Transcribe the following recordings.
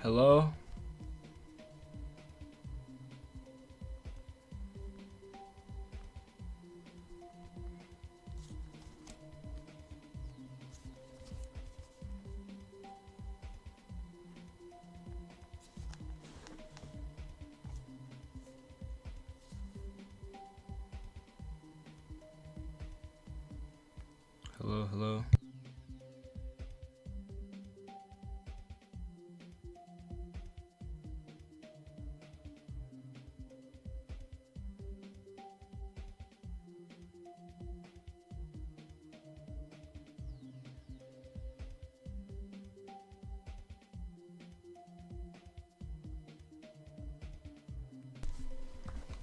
Hello? Hello, hello.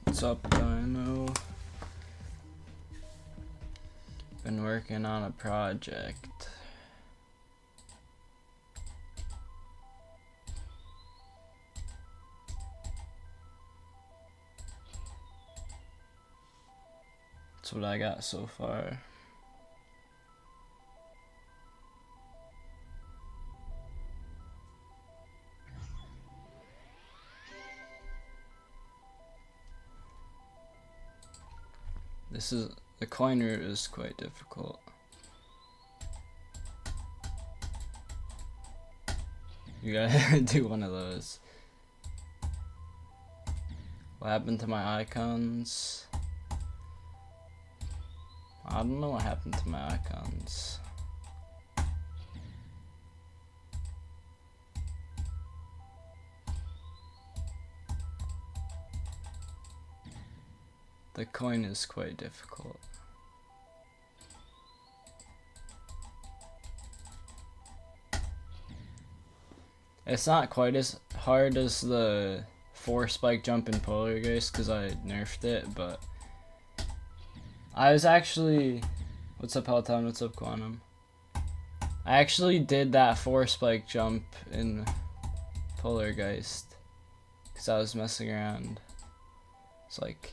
What's up, Dino? Been working on a project. That's what I got so far. The coin route is quite difficult. You gotta do one of those. What happened to my icons? I don't know what happened to my icons. The coin is quite difficult. It's not quite as hard as the 4 spike jump in Polargeist because I nerfed it, but I was actually... What's up, Peloton? What's up, Quantum? I actually did that 4 spike jump in Polargeist because I was messing around. It's like...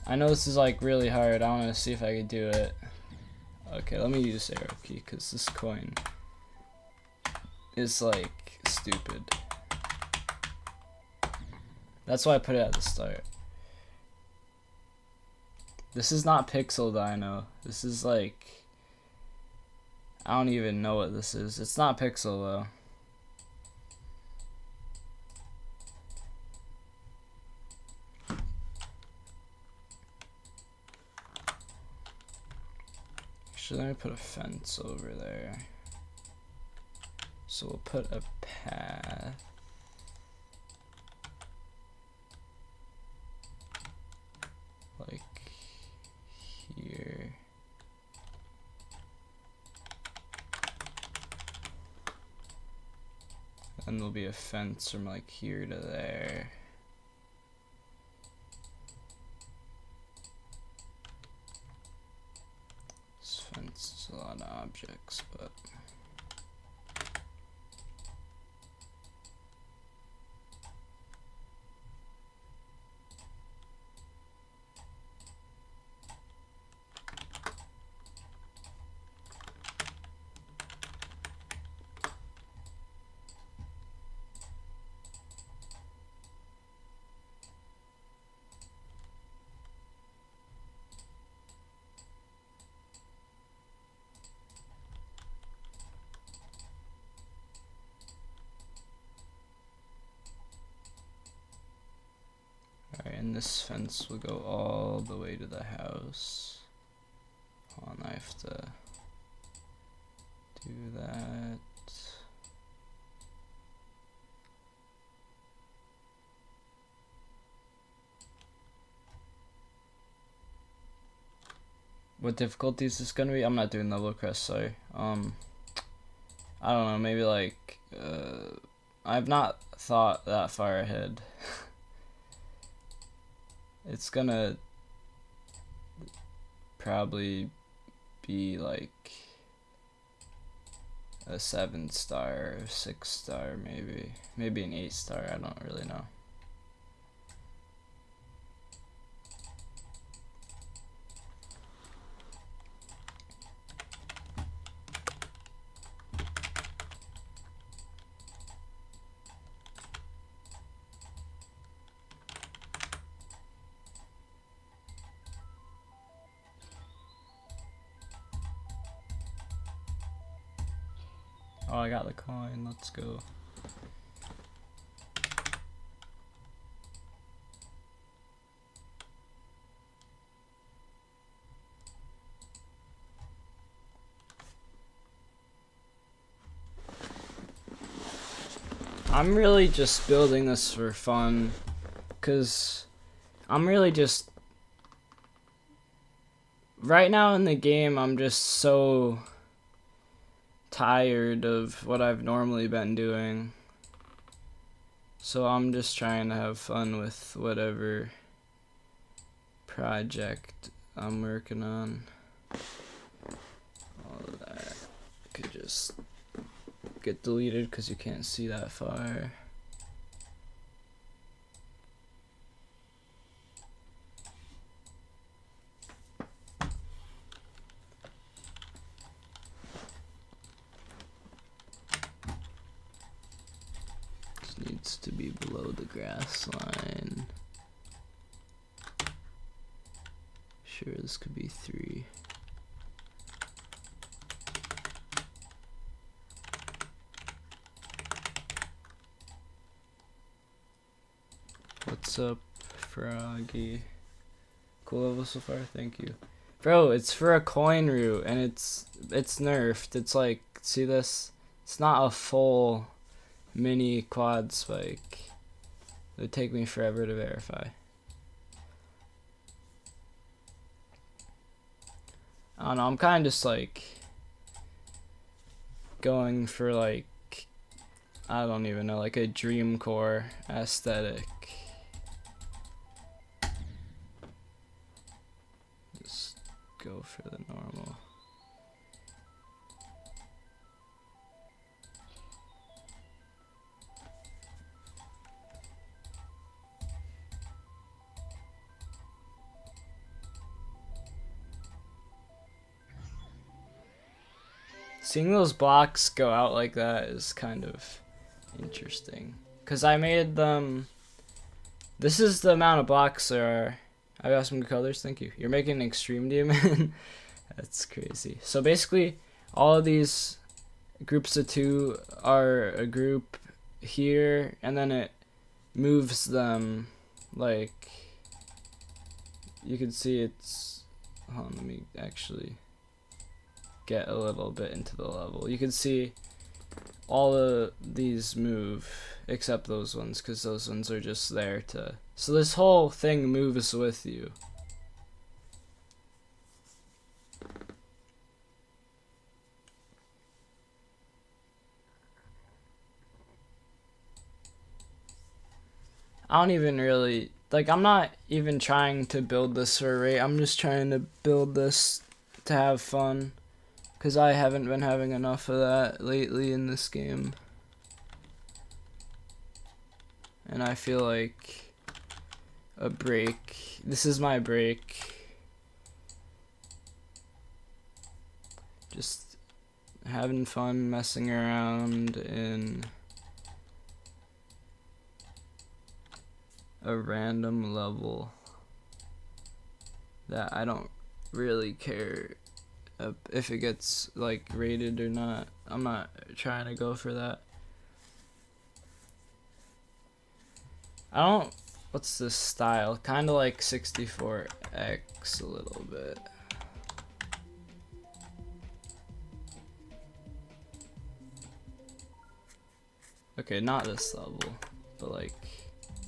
I know this is like really hard. I want to see if I can do it. Okay, let me use arrow key because this coin is like stupid. That's why I put it at the start. This is not Pixel Dino. This is like... I don't even know what this is. It's not Pixel though. Actually, let me put a fence over there. So we'll put a path. Like here. And there'll be a fence from like here to there. This fence is a lot of objects, but alright, and this fence will go all the way to the house. Hold on, I have to do that. What difficulty is this gonna be? I'm not doing level crest, sorry. I don't know, maybe like, I've not thought that far ahead. It's gonna probably be like a 7-star, 6-star, maybe an 8-star. I don't really know. Oh, I got the coin. Let's go. I'm really just building this for fun, cause I'm really just right now in the game. I'm just so tired of what I've normally been doing, so I'm just trying to have fun with whatever project I'm working on. All of that could just get deleted because you can't see that far. This needs to be below the grass line. Sure, this could be 3. What's up, Froggy? Cool level so far, thank you. Bro, it's for a coin route and it's nerfed. It's like, see this? It's not a full mini quad spike. It would take me forever to verify. I don't know, I'm kind of just like going for like, I don't even know, like a dream core aesthetic. Just go for the normal. Seeing those blocks go out like that is kind of interesting. Because I made them... This is the amount of blocks there are. I got some good colors, thank you. You're making an extreme demon? That's crazy. So basically, all of these groups of 2 are a group here, and then it moves them, like... You can see it's... Hold on, let me actually get a little bit into the level. You can see all of these move except those ones, because those ones are just there to... So this whole thing moves with you. I don't even really... Like, I'm not even trying to build this for a rate. I'm just trying to build this to have fun. Because I haven't been having enough of that lately in this game. And I feel like a break. This is my break. Just having fun, messing around in a random level that I don't really care if it gets like rated or not. I'm not trying to go for that. I don't... What's this style? Kind of like 64X a little bit. Okay, not this level, but like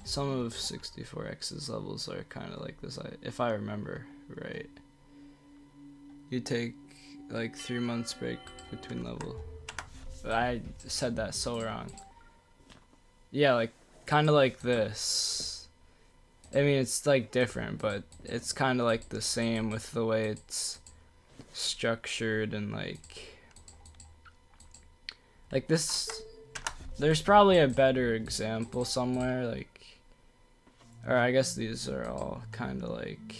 some of 64X's levels are kind of like this, if I remember right. You take like 3 months break between level. I said that so wrong. Yeah, like kind of like this. I mean, it's like different, but it's kind of like the same with the way it's structured and like this. There's probably a better example somewhere, like, or I guess these are all kind of like,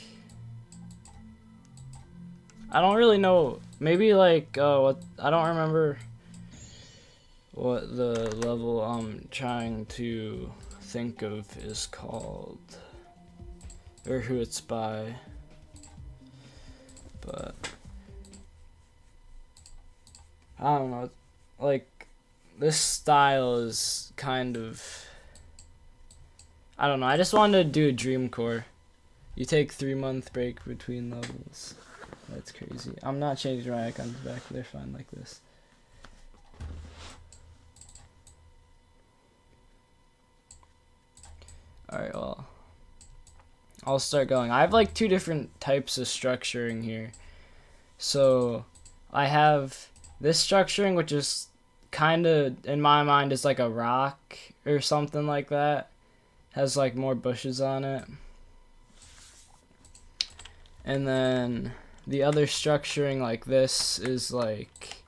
I don't really know, maybe like, what, I don't remember what the level I'm trying to think of is called, or who it's by, but I don't know, like, this style is kind of, I don't know, I just wanted to do a dream core. You take 3-month break between levels. That's crazy. I'm not changing my icons back, they're fine like this. Alright, well, I'll start going. I have like 2 different types of structuring here. So I have this structuring, which is kind of, in my mind, is like a rock or something like that. Has like more bushes on it. And then the other structuring like this is like,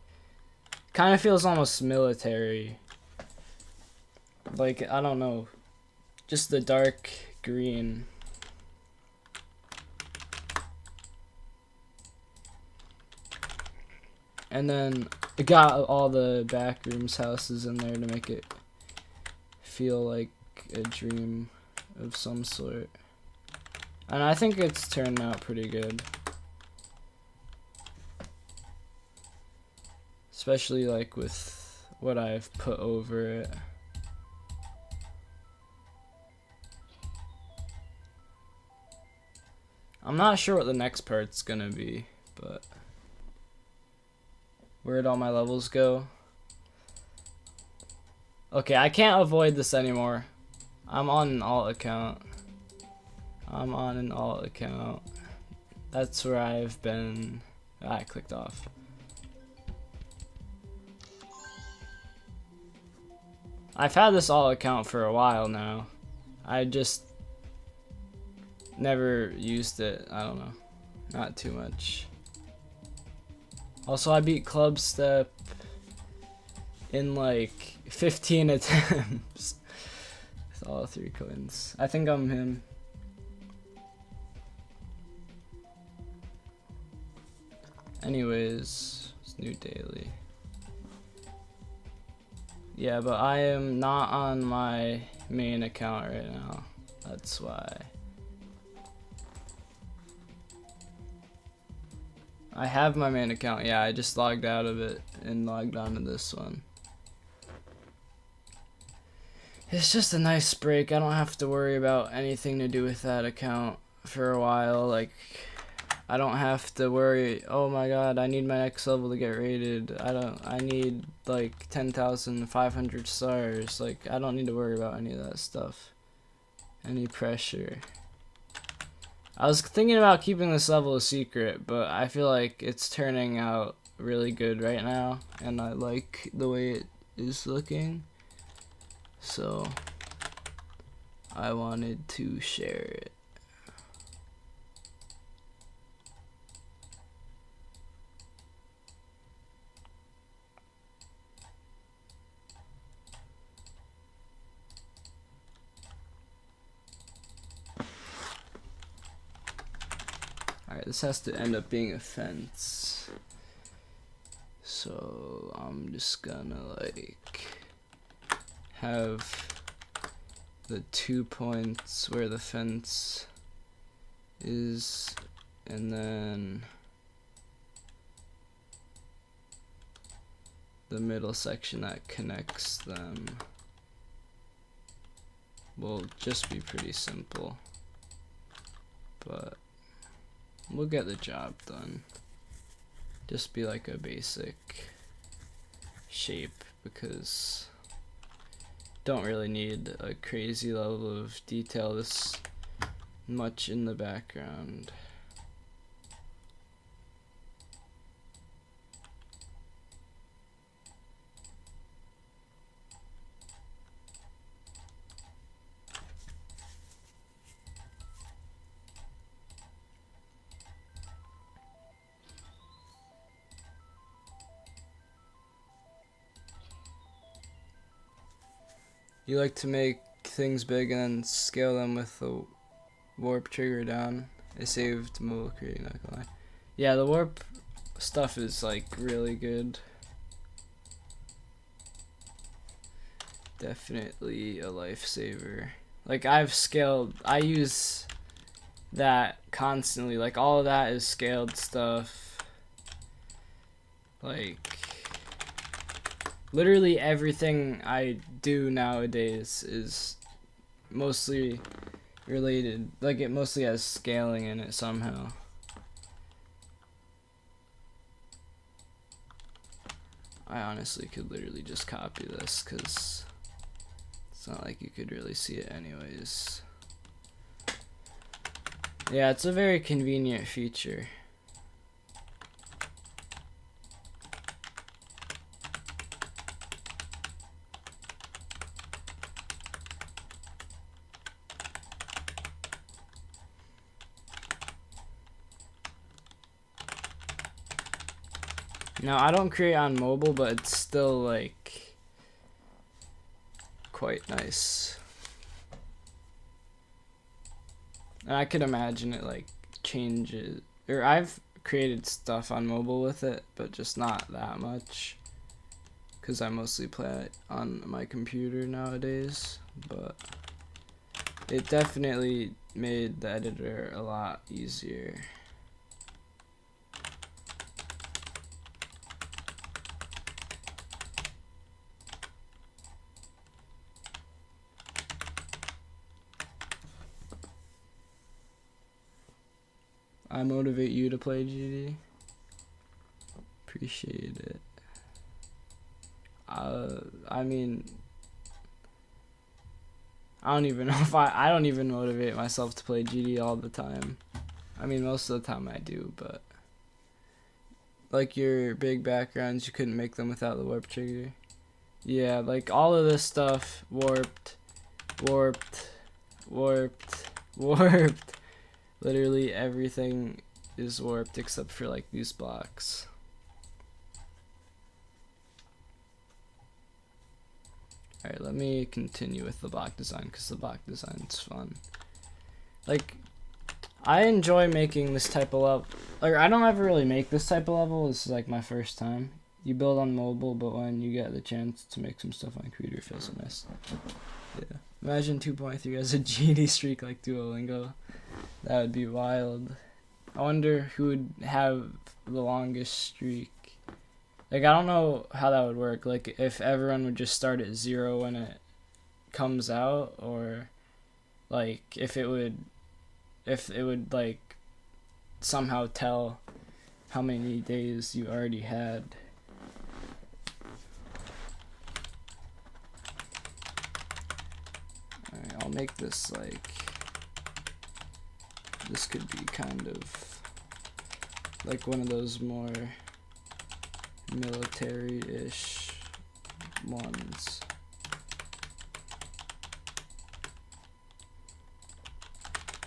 kind of feels almost military. Like, I don't know. Just the dark green. And then it got all the back rooms houses in there to make it feel like a dream of some sort. And I think it's turned out pretty good. Especially like with what I've put over it. I'm not sure what the next part's gonna be, but where'd all my levels go? Okay, I can't avoid this anymore. I'm on an alt account. I'm on an alt account. That's where I've been. I clicked off. I've had this alt account for a while now. I just never used it. I don't know. Not too much. Also, I beat Club Step in like 15 attempts with all 3 coins. I think I'm him. Anyways, it's new daily. Yeah, but I am not on my main account right now. That's why. I have my main account. Yeah, I just logged out of it and logged onto this one. It's just a nice break. I don't have to worry about anything to do with that account for a while. Like, I don't have to worry, oh my god, I need my next level to get rated. I need like 10,500 stars. Like, I don't need to worry about any of that stuff. Any pressure. I was thinking about keeping this level a secret, but I feel like it's turning out really good right now, and I like the way it is looking. So, I wanted to share it. Alright, this has to end up being a fence. So I'm just gonna like have the 2 points where the fence is, and then the middle section that connects them will just be pretty simple, but we'll get the job done. Just be like a basic shape, because don't really need a crazy level of detail this much in the background. You like to make things big and then scale them with the warp trigger down. I saved mobile creating, not gonna lie. Yeah, the warp stuff is like really good. Definitely a lifesaver. Like, I've scaled, I use that constantly. Like, all of that is scaled stuff. Like, literally everything I do nowadays is mostly related, like it mostly has scaling in it somehow. I honestly could literally just copy this because it's not like you could really see it anyways. Yeah, it's a very convenient feature. Now, I don't create on mobile, but it's still, like, quite nice. And I could imagine it, like, changes. Or I've created stuff on mobile with it, but just not that much. Because I mostly play it on my computer nowadays. But it definitely made the editor a lot easier. I motivate you to play GD. Appreciate it. I mean, I don't even know if I don't even motivate myself to play GD all the time. I mean, most of the time I do, but like your big backgrounds, you couldn't make them without the warp trigger. Yeah, like all of this stuff, warped, warped, warped, warped. Literally everything is warped except for like these blocks. Alright, let me continue with the block design because the block design's fun. Like, I enjoy making this type of level. Like, I don't ever really make this type of level. This is like my first time. You build on mobile, but when you get the chance to make some stuff on computer, it feels so nice. Yeah. Imagine 2.3 as a GD streak like Duolingo. That would be wild. I wonder who would have the longest streak. Like, I don't know how that would work. Like, if everyone would just start at 0 when it comes out, or like if it would like somehow tell how many days you already had. Alright, I'll make this like, this could be kind of like one of those more military-ish ones.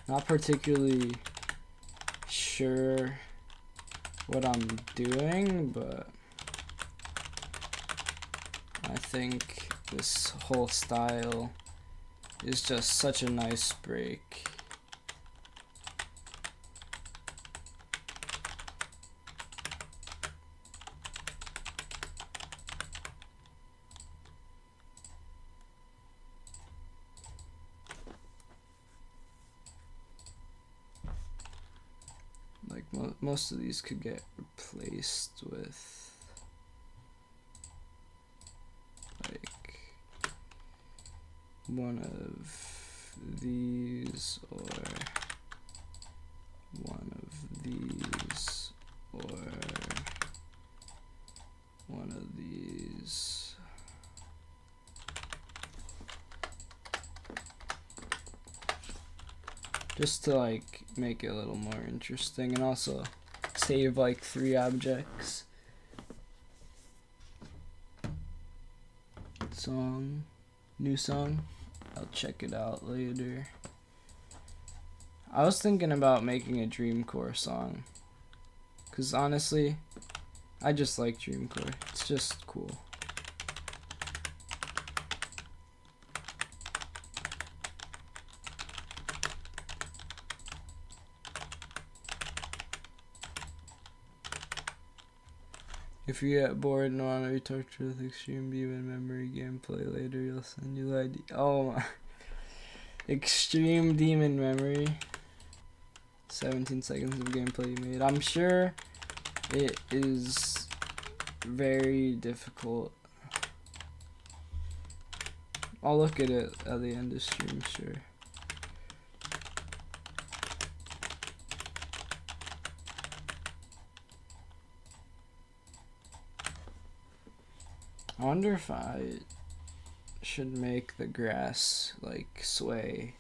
Not particularly sure what I'm doing, but I think this whole style is just such a nice break. Like most of these could get replaced with like one of these or one of these or one of these. Just to like make it a little more interesting and also save like 3 objects. Song, new song. I'll check it out later. I was thinking about making a Dreamcore song, cause honestly, I just like Dreamcore. It's just cool. If you get bored and want to be tortured with Extreme Demon Memory gameplay later, you'll send you the ID. Oh my. Extreme Demon Memory. 17 seconds of gameplay you made. I'm sure it is very difficult. I'll look at it at the end of stream, sure. I wonder if I should make the grass like sway.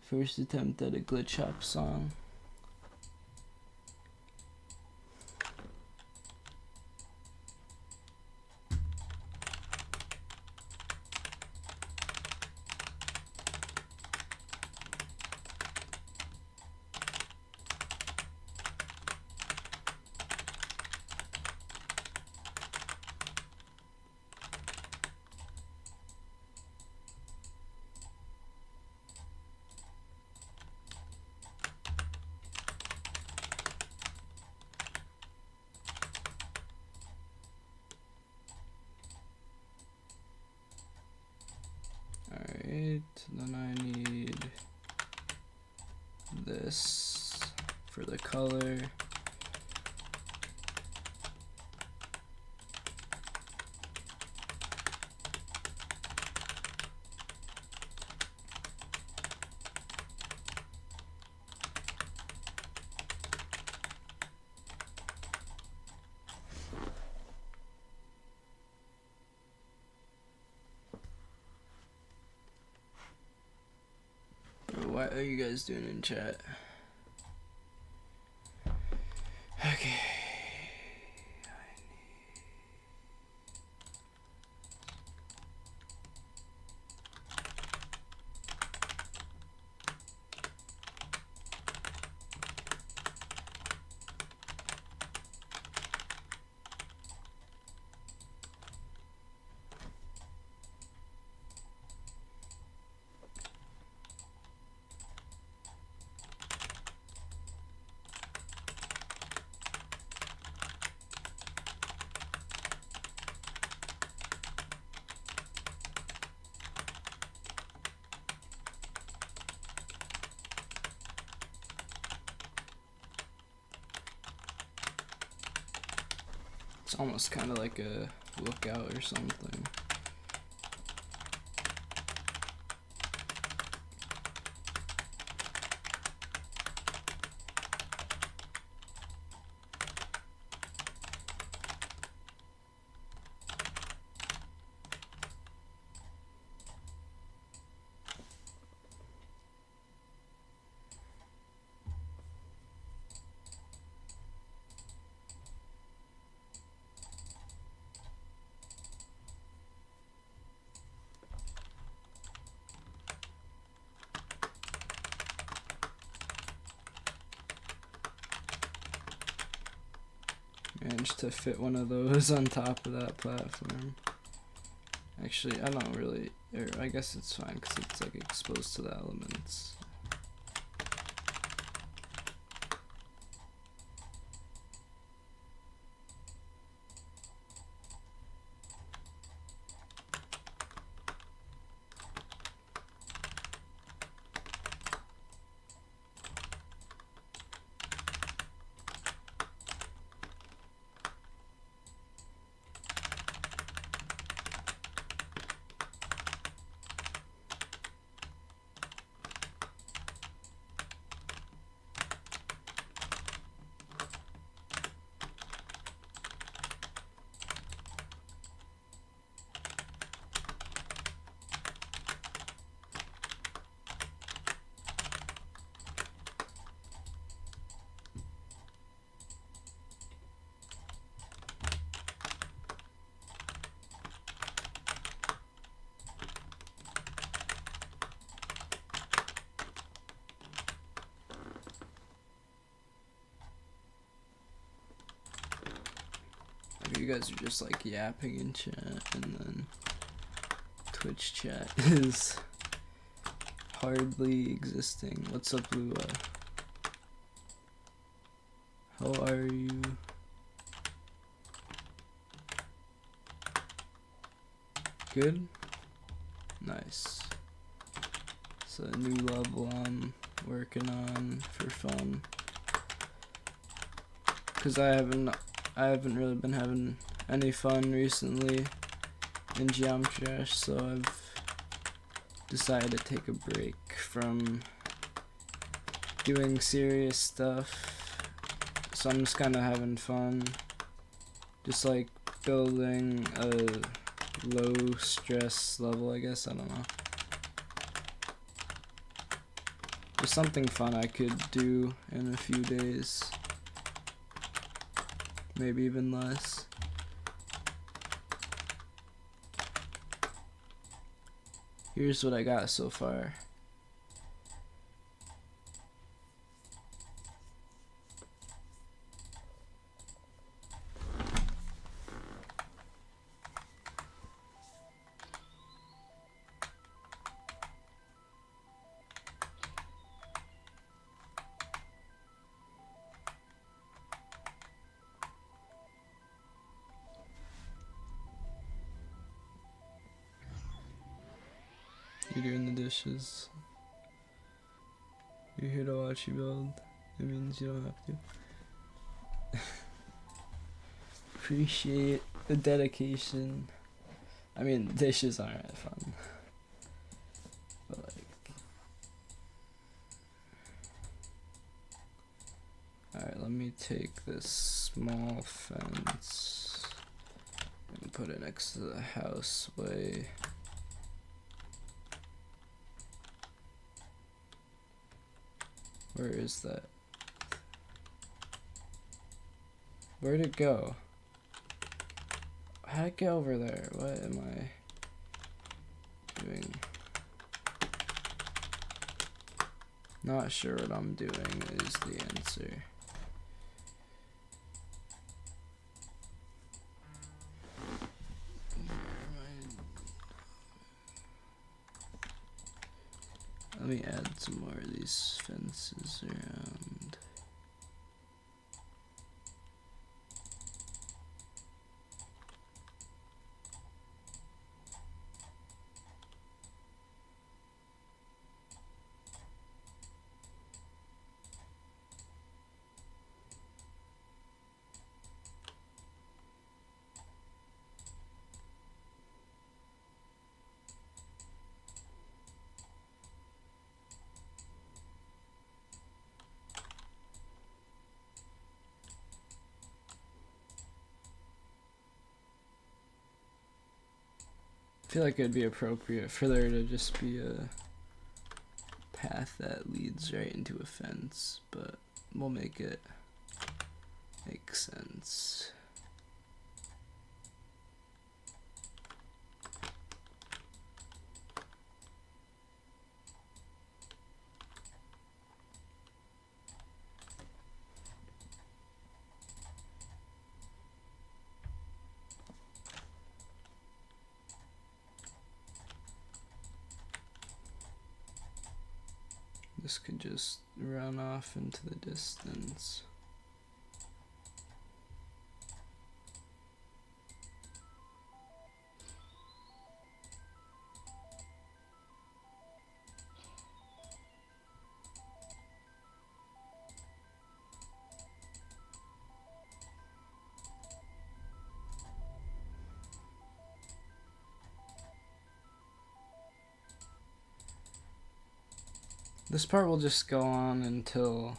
First attempt at a glitch hop song. Then I need this for the color. What are you guys doing in chat? Okay. It's almost kind of like a lookout or something. Managed to fit one of those on top of that platform. Actually, I don't really, or I guess it's fine because it's like exposed to the elements. You guys are just like yapping in chat, and then Twitch chat is hardly existing. What's up, Lua? How are you? Good? Nice. It's a new level I'm working on for fun. Cause I haven't really been having any fun recently. in Geometry Dash, so I've decided to take a break from doing serious stuff. So I'm just kind of having fun, just like building a low stress level, I guess. I don't know. Just something fun I could do in a few days. Maybe even less. Here's what I got so far. You're doing the dishes. You're here to watch you build. It means you don't have to. Appreciate the dedication. I mean, dishes aren't that fun. But like... Alright, let me take this small fence and put it next to the houseway. Where is that? Where'd it go? How'd it get over there? What am I doing? Not sure what I'm doing is the answer. Let me add some more of these fences around. I feel like it'd be appropriate for there to just be a path that leads right into a fence, but we'll make it make sense. This could just run off into the distance. This part will just go on until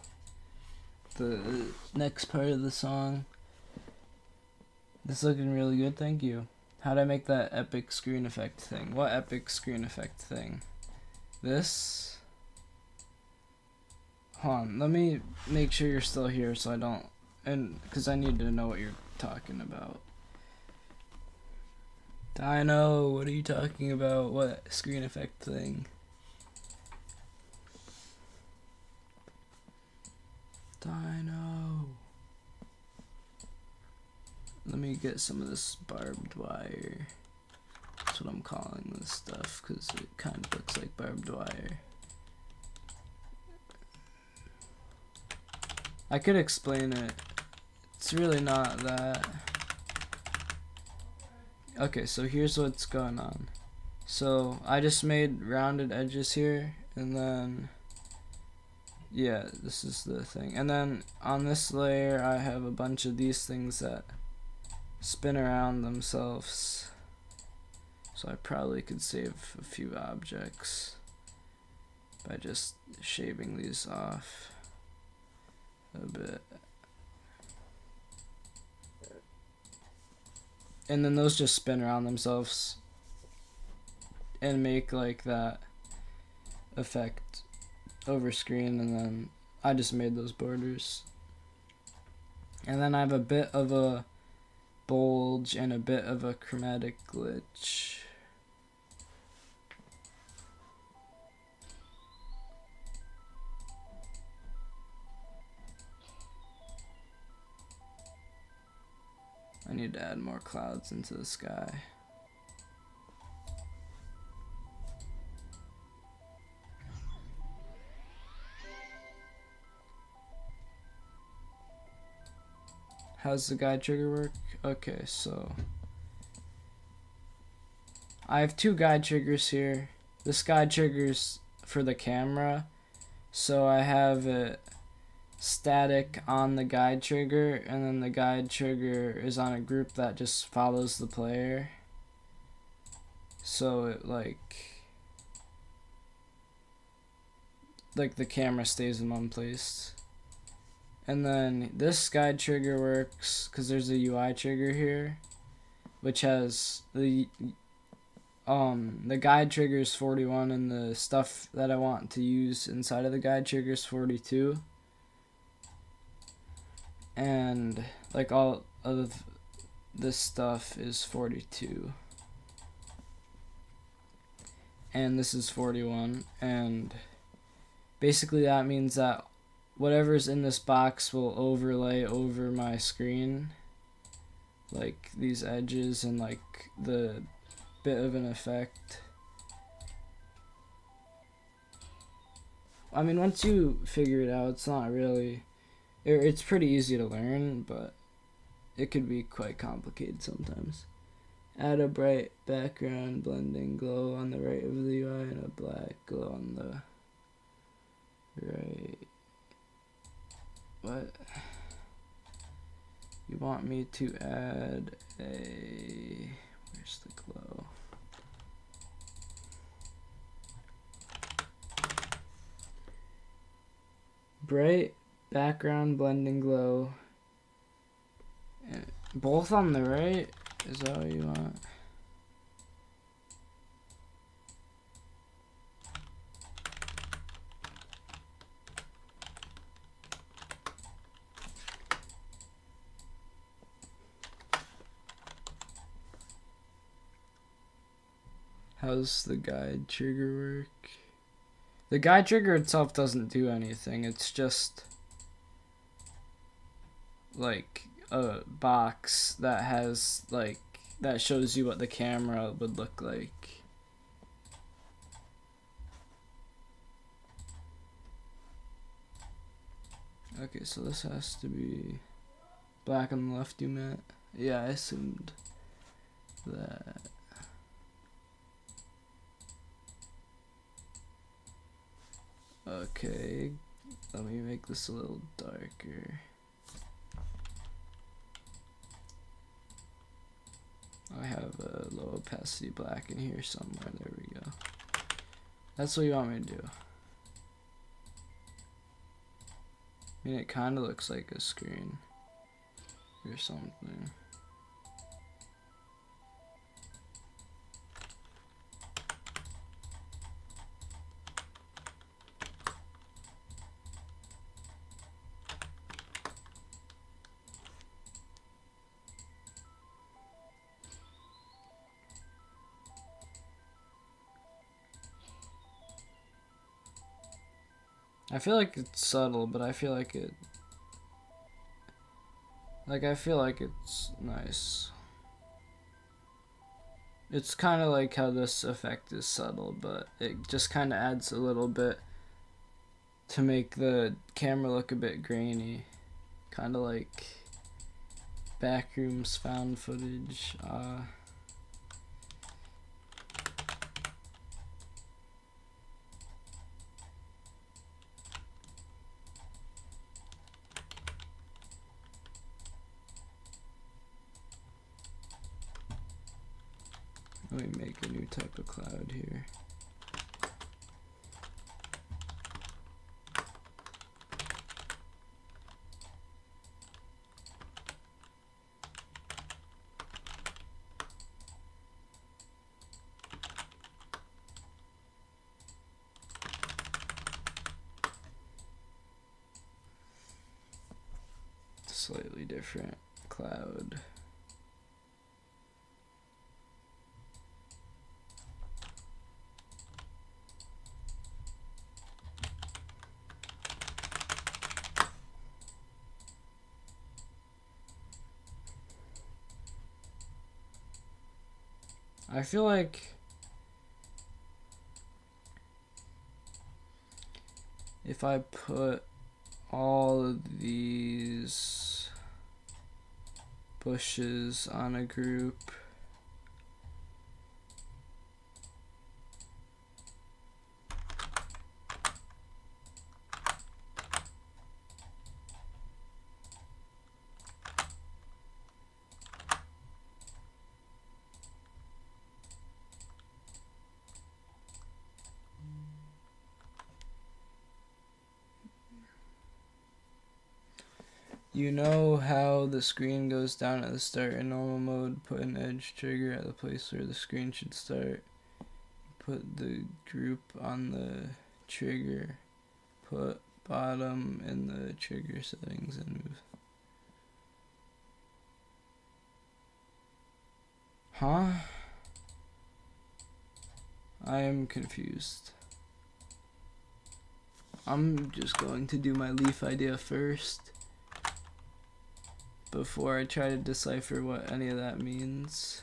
the next part of the song. This is looking really good, thank you. How'd I make that epic screen effect thing? What epic screen effect thing? This? Hold on, let me make sure you're still here so I don't... because I need to know what you're talking about. Dino, what are you talking about? What screen effect thing? Dino. Let me get some of this barbed wire. That's what I'm calling this stuff because it kind of looks like barbed wire. I could explain it. It's really not that. Okay, so here's what's going on. So I just made rounded edges here, and then yeah, this is the thing. And then on this layer I have a bunch of these things that spin around themselves. So I probably could save a few objects by just shaving these off a bit. And then those just spin around themselves and make like that effect over screen, and then I just made those borders. And then I have a bit of a bulge and a bit of a chromatic glitch. I need to add more clouds into the sky. How's the guide trigger work? Okay, so I have two guide triggers here. This guide trigger's for the camera, so I have it static on the guide trigger, and then the guide trigger is on a group that just follows the player. So it like the camera stays in one place. And then this guide trigger works because there's a UI trigger here, which has the guide trigger is 41, and the stuff that I want to use inside of the guide trigger is 42. And like all of this stuff is 42. And this is 41, and basically that means that whatever's in this box will overlay over my screen, like these edges and like the bit of an effect. I mean, once you figure it out, it's not really, it's pretty easy to learn, but it could be quite complicated sometimes. Add a bright background blending glow on the right of the UI and a black glow on the right. What? You want me to add a, where's the glow? Bright background blending glow. And both on the right? Is that what you want? How's the guide trigger work? The guide trigger itself doesn't do anything. It's just like a box that has like, that shows you what the camera would look like. Okay, so this has to be black on the left, you meant? Yeah, I assumed that. Okay, let me make this a little darker. I have a low opacity black in here somewhere. There we go. That's what you want me to do. I mean, it kind of looks like a screen or something. I feel like it's subtle, but I feel like it, I feel like it's nice. It's kind of like how this effect is subtle, but it just kind of adds a little bit to make the camera look a bit grainy. Kind of like Backrooms found footage. Let me make a new type of cloud here. Slightly different cloud. I feel like if I put all of these bushes on a group, you know how the screen goes down at the start in normal mode, put an edge trigger at the place where the screen should start, put the group on the trigger, put bottom in the trigger settings and move. Huh? I am confused. I'm just going to do my leaf idea first before I try to decipher what any of that means,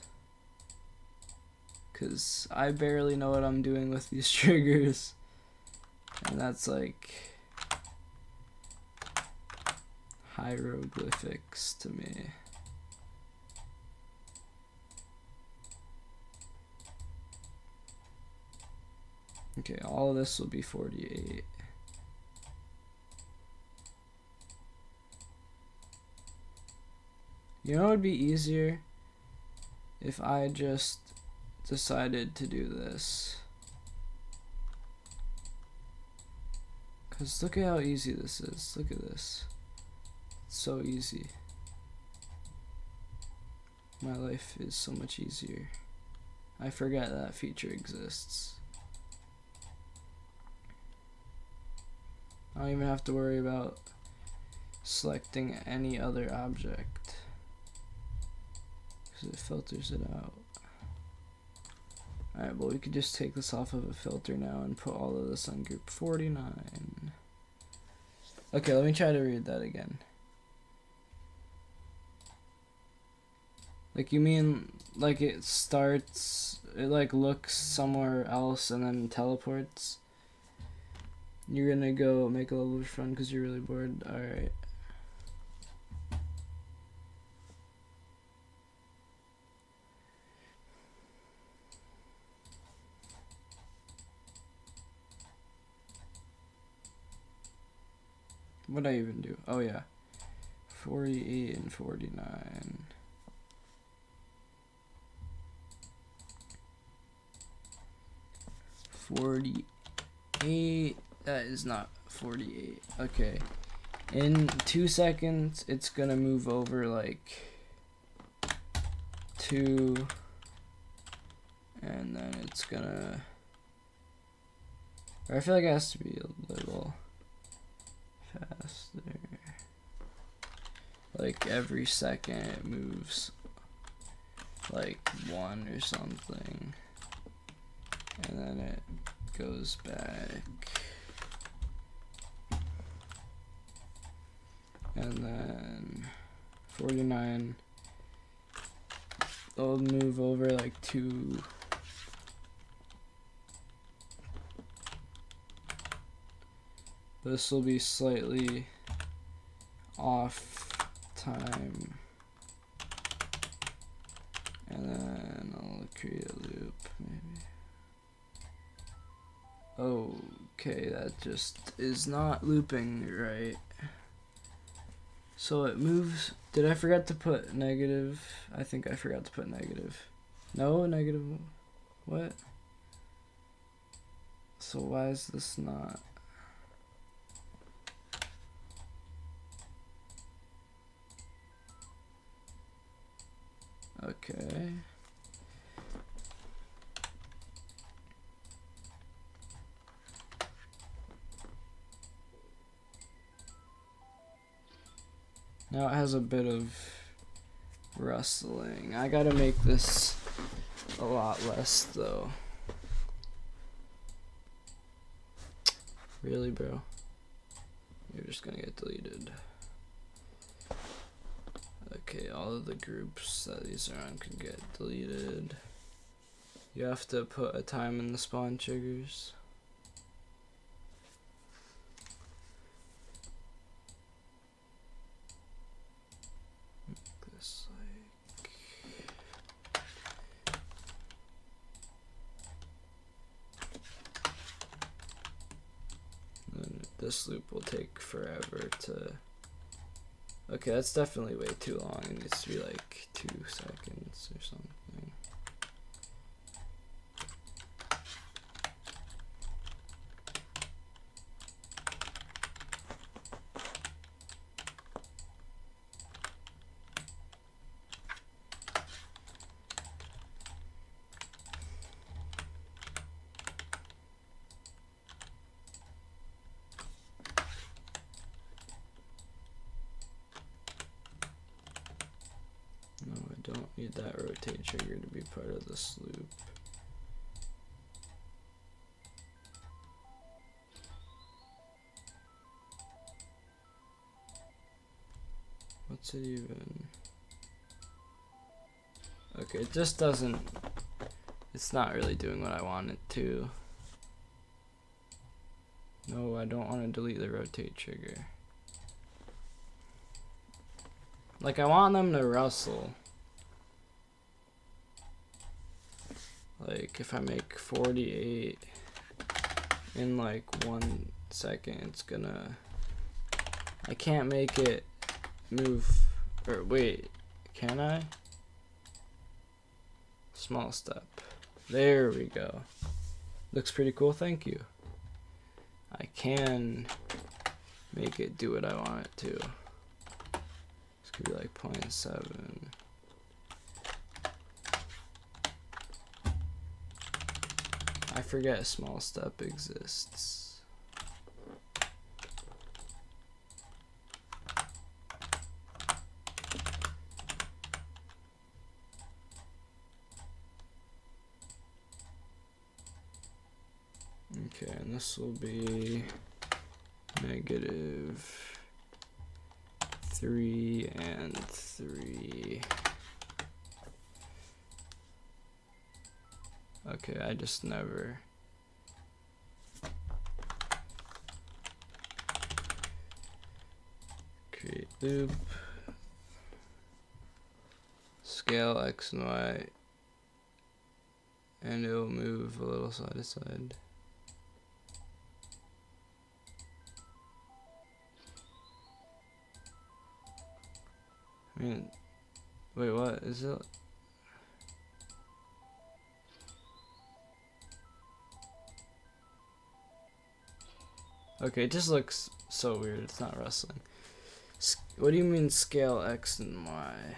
because I barely know what I'm doing with these triggers, and that's like hieroglyphics to me. Okay, all of this will be 48. You know, it would be easier if I just decided to do this. Because look at how easy this is. Look at this. It's so easy. My life is so much easier. I forget that feature exists. I don't even have to worry about selecting any other object, because it filters it out. Alright, well, we could just take this off of a filter now and put all of this on group 49. Okay, let me try to read that again. Like, you mean, like, it starts, it, like, looks somewhere else and then teleports? You're gonna go make a level for fun because you're really bored? Alright. What'd I even do? Oh yeah. 48 and 49. That is not 48. Okay. In 2 seconds, it's gonna move over like 2, and then it's gonna. Or I feel like it has to be a little faster. Like every second it moves like 1 or something, and then it goes back, and then 49 it'll move over like 2. This will be slightly off time, and then I'll create a loop maybe. Okay, that just is not looping right. So it moves. Did I forget to put negative? I think I forgot to put negative. No, negative. What? So why is this not? Okay. Now it has a bit of rustling. I gotta make this a lot less though. Really, bro? You're just gonna get deleted. Okay, all of the groups that these are on can get deleted. You have to put a time in the spawn triggers. Make this like... Then this loop will take forever to... Okay, that's definitely way too long. It needs to be like 2 seconds or something. No, I don't need that rotate trigger to be part of this loop. What's it even? Okay, it just doesn't... It's not really doing what I want it to. No, I don't want to delete the rotate trigger. Like, I want them to rustle. Like, if I make 48 in like 1 second, it's gonna... I can't make it move... Or wait, can I? Small step. There we go. Looks pretty cool, thank you. I can make it do what I want it to. This could be like 0.7. I forget small step exists. Okay, and this will be -3 and 3. Okay, I just never... Create loop. Scale X and Y. And it will move a little side to side. I mean, wait, what is it? Okay, it just looks so weird. It's not rustling. What do you mean scale X and Y?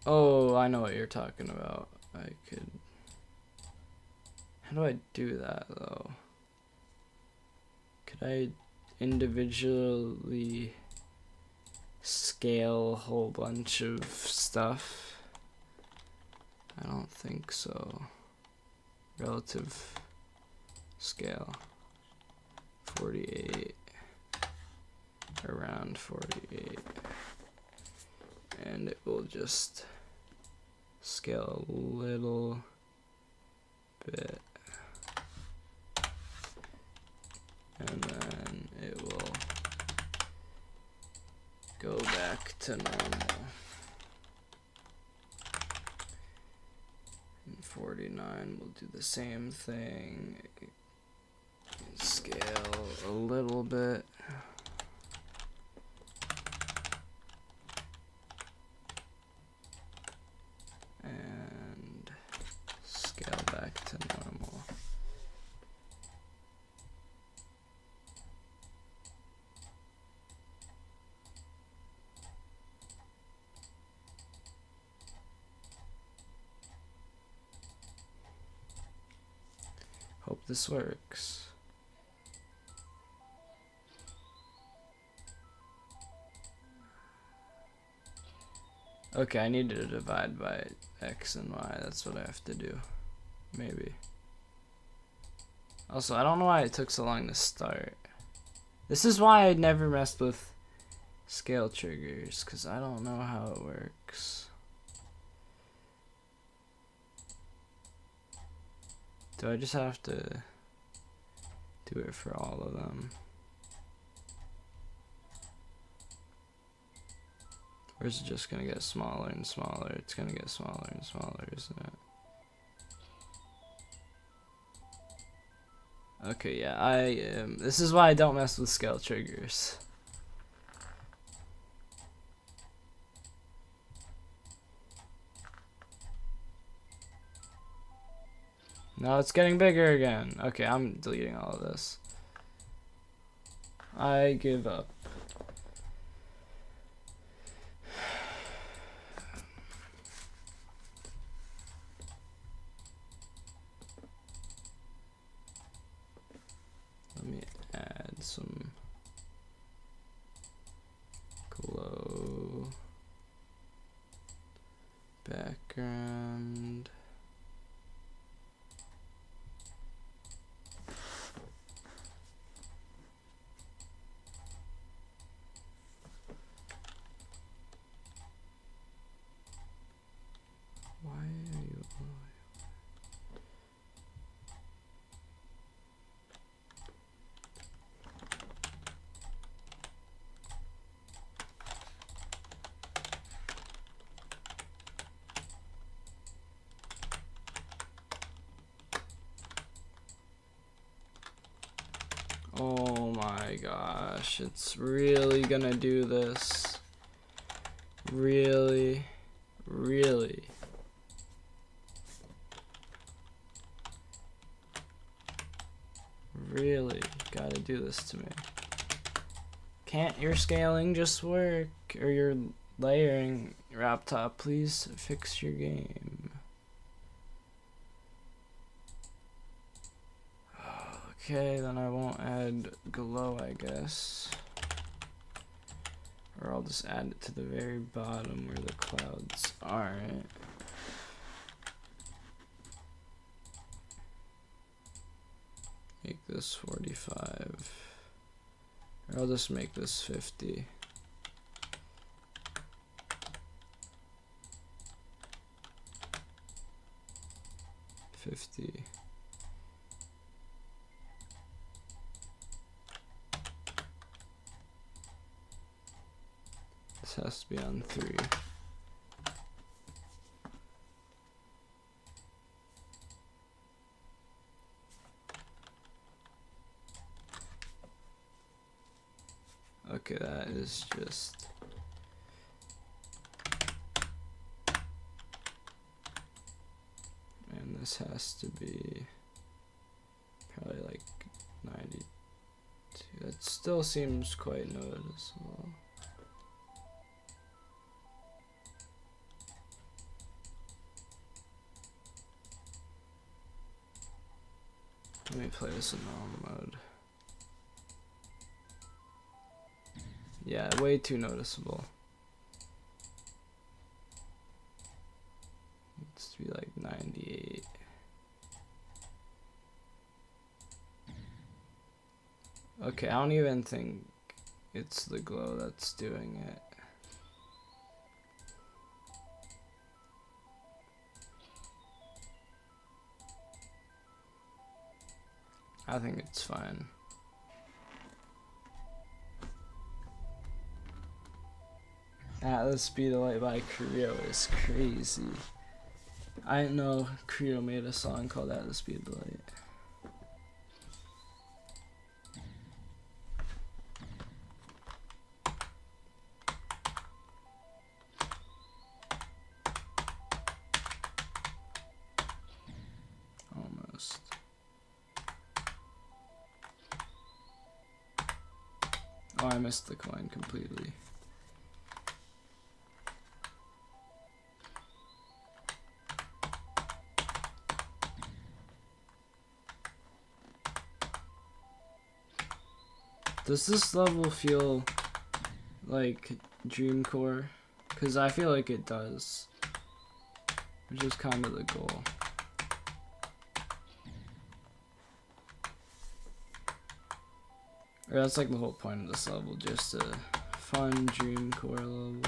Oh, I know what you're talking about. I could... How do I do that, though? Could I individually scale a whole bunch of stuff? I don't think so. Relative scale. 48. Around 48. And it will just scale a little bit. And then it will go back to normal. And 49 will do the same thing. Scale a little bit. this works. Okay, I need to divide by X and Y. That's what I have to do. Maybe. Also, I don't know why it took so long to start. This is why I never messed with scale triggers, because I don't know how it works. Do I just have to do it for all of them? Or is it just gonna get smaller and smaller? It's gonna get smaller and smaller, isn't it? Okay, yeah, this is why I don't mess with scale triggers. No, it's getting bigger again. Okay, I'm deleting all of this. I give up. Let me add some glow background. Why are you? Oh my gosh, it's really gonna do this. Really? Really? Really? Gotta do this to me. Can't your scaling just work? Or your layering, Raptop, please fix your game. Okay, then I won't add glow, I guess. Or I'll just add it to the very bottom where the clouds aren't. Make this 45. Or I'll just make this 50. This has to be on 3. Okay, that is just... And this has to be probably like 92. That still seems quite noticeable. Let me play this in normal mode. Yeah, way too noticeable. It's to be like 98. Okay, I don't even think it's the glow that's doing it. I think it's fine. At the speed of light by Creo is crazy. I didn't know Creo made a song called At the Speed of Light. Almost. Oh, I missed the coin completely. Does this level feel like Dream Core? Because I feel like it does. Which is kind of the goal. Or that's like the whole point of this level, just a fun Dream Core level.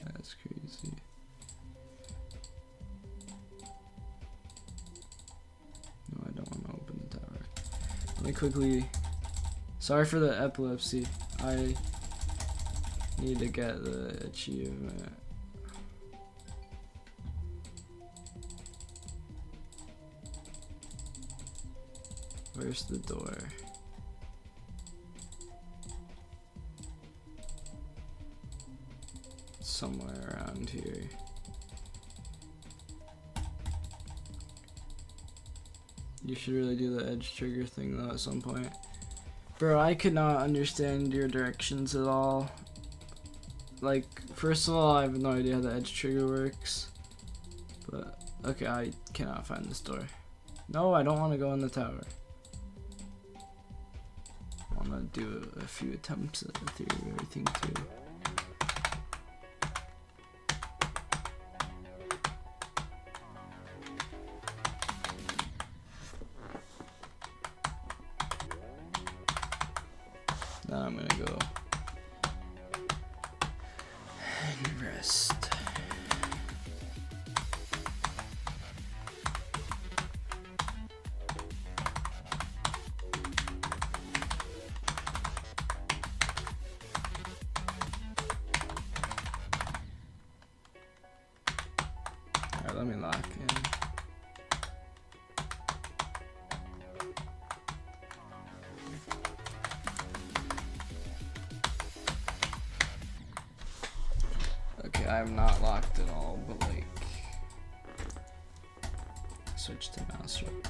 That's crazy. No, I don't want to open the tower. Let me quickly... Sorry for the epilepsy. I need to get the achievement. Where's the door? Somewhere around here. You should really do the edge trigger thing though at some point. Bro, I could not understand your directions at all. Like, first of all, I have no idea how the edge trigger works. But, okay, I cannot find this door. No, I don't want to go in the tower. I want to do a few attempts at through everything too. Then I'm gonna go and rest. Alright, let me lock in. Okay, I'm not locked at all, but like, switch to mouse real quick.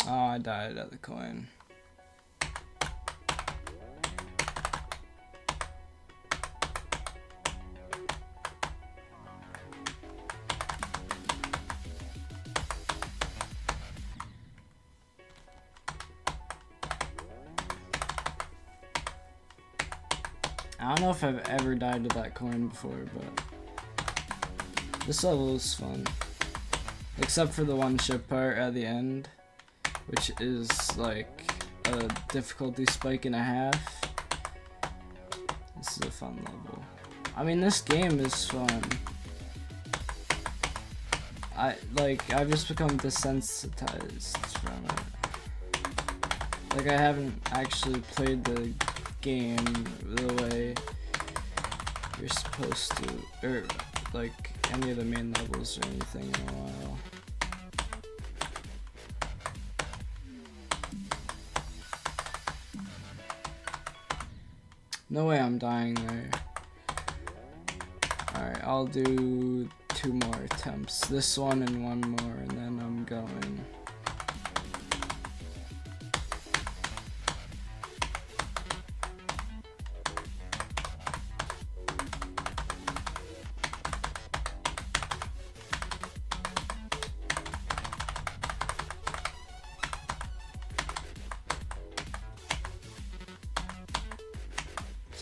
Oh, I died at the coin. I don't know if I've ever died to that coin before, but this level is fun. Except for the one ship part at the end, which is like a difficulty spike and a half. This is a fun level. I mean, this game is fun. I've just become desensitized from it. Like, I haven't actually played the game the way you're supposed to, or like any of the main levels or anything in a while. No way I'm dying there. Alright, I'll do 2 more attempts. This one and 1 more, and then I'm going.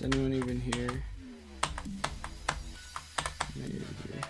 anyone even here? No, you're here.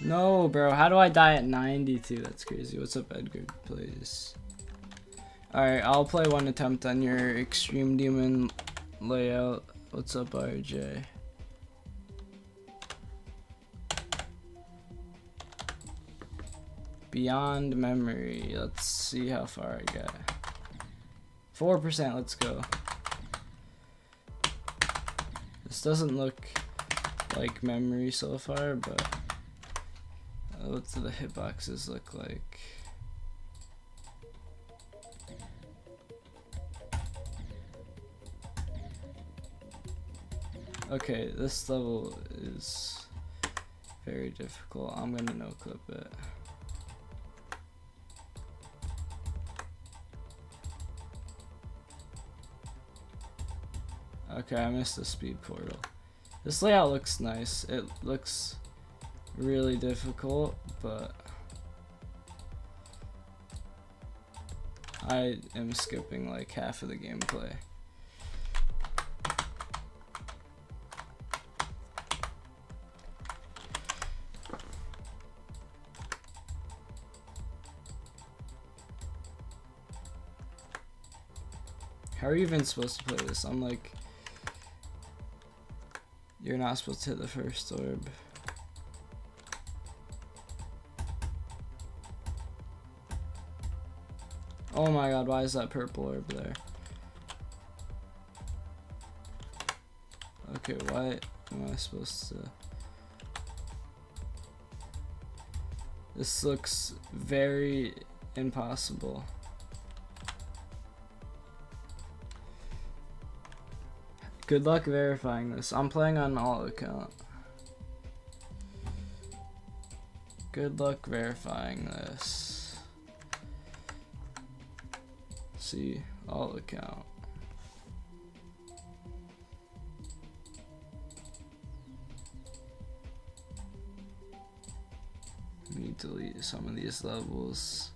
No, bro. How do I die at 92? That's crazy. What's up, Edgar? Please. Alright, I'll play one attempt on your Extreme Demon layout. What's up, RJ? Beyond Memory. Let's see how far I get. 4%. Let's go. This doesn't look like Memory so far, but what do the hitboxes look like? Okay, this level is very difficult. I'm gonna no clip it. Okay, I missed the speed portal. This layout looks nice. It looks really difficult, but I am skipping like half of the gameplay. How are you even supposed to play this? I'm like, you're not supposed to hit the first orb. Oh my god, why is that purple orb there? Okay, why am I supposed to? This looks very impossible. Good luck verifying this. I'm playing on alt account. Good luck verifying this. See, alt account. Need to delete some of these levels.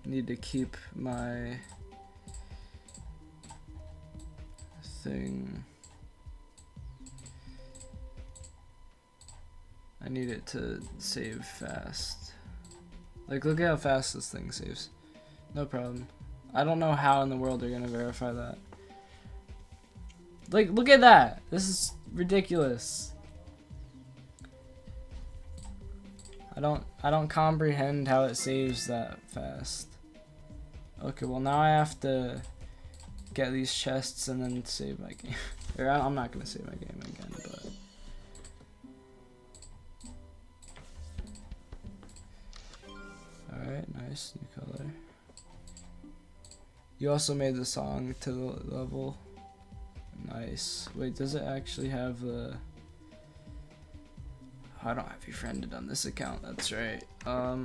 Need to keep my thing. I need it to save fast. Like, look at how fast this thing saves. No problem. I don't know how in the world they're gonna verify that. Like, look at that. This is ridiculous. I don't comprehend how it saves that fast. Okay, well now I have to get these chests and then save my game. Or I'm not gonna save my game again, but alright, nice, new color. You also made the song to the level. Nice. Wait, does it actually have the... I don't have you friended on this account, that's right. Let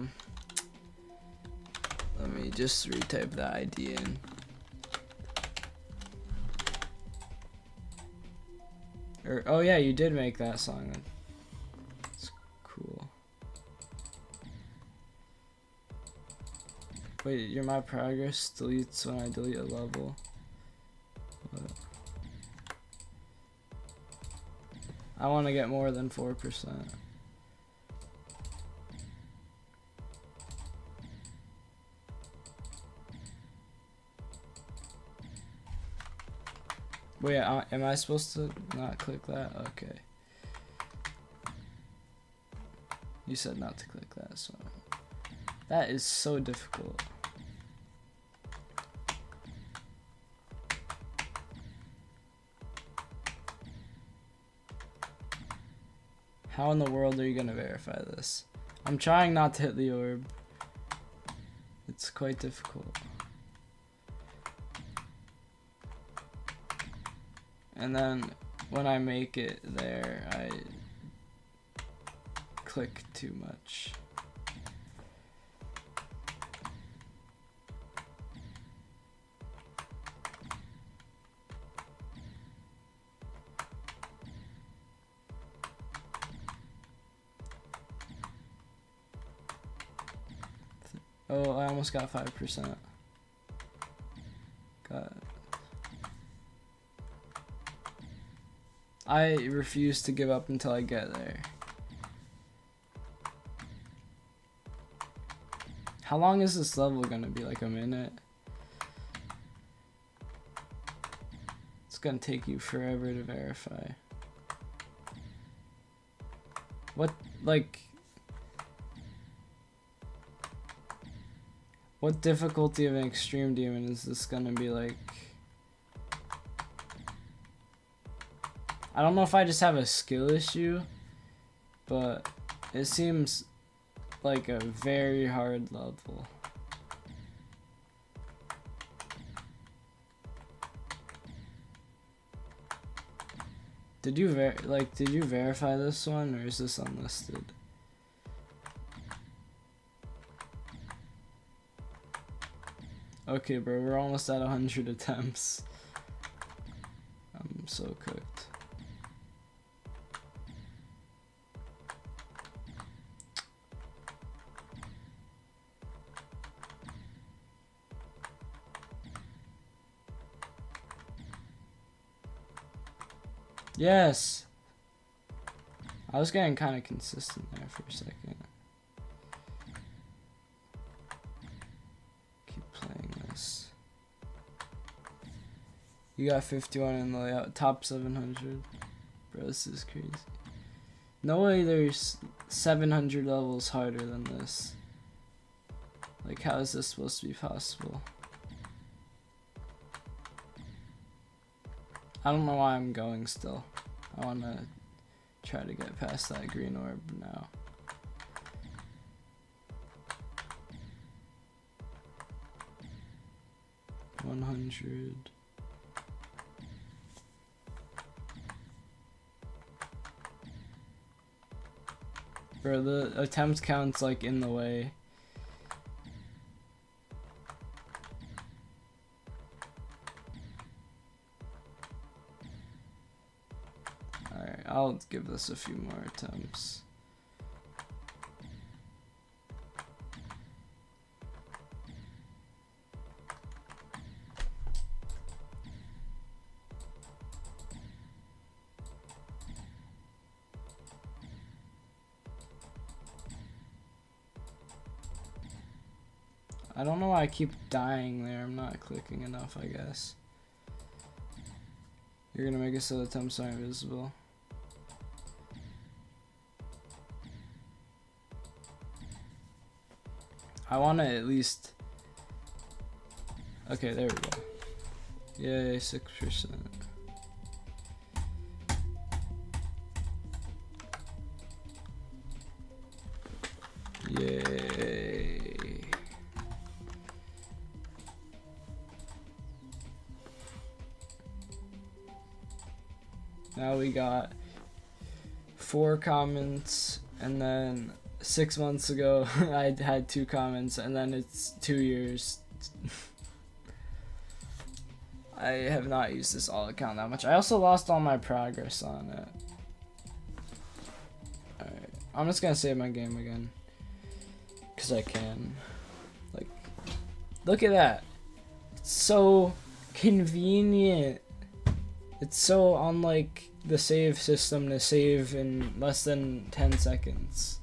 me just retype the ID in. Oh yeah, you did make that song. That's cool. Wait, your my progress deletes when I delete a level. What? I want to get more than 4%. Wait, am I supposed to not click that? Okay. You said not to click that, so... That is so difficult. How in the world are you gonna verify this? I'm trying not to hit the orb. It's quite difficult. And then when I make it there, I click too much. Oh, I almost got 5%. Got. I refuse to give up until I get there. How long is this level gonna be? Like a minute? It's gonna take you forever to verify. What, like... What difficulty of an extreme demon is this gonna be like? I don't know if I just have a skill issue, but it seems like a very hard level. Did you verify this one, or is this unlisted? Okay, bro, we're almost at 100 attempts. I'm so cooked. Yes! I was getting kind of consistent there for a second. You got 51 in the layout, top 700. Bro, this is crazy. No way there's 700 levels harder than this. Like, how is this supposed to be possible? I don't know why I'm going still. I want to try to get past that green orb now. $100. Bro, the attempt count's like in the way. Alright, I'll give this a few more attempts. I don't know why I keep dying there. I'm not clicking enough, I guess. You're gonna make it so the attempts aren't visible. I wanna at least... Okay, there we go. Yay, 6%. Yay. Now we got 4 comments, and then 6 months ago I had 2 comments, and then it's 2 years. I have not used this alt account that much. I also lost all my progress on it. Alright, I'm just gonna save my game again, because I can. Like, look at that. It's so convenient. It's so unlike the save system to save in less than 10 seconds.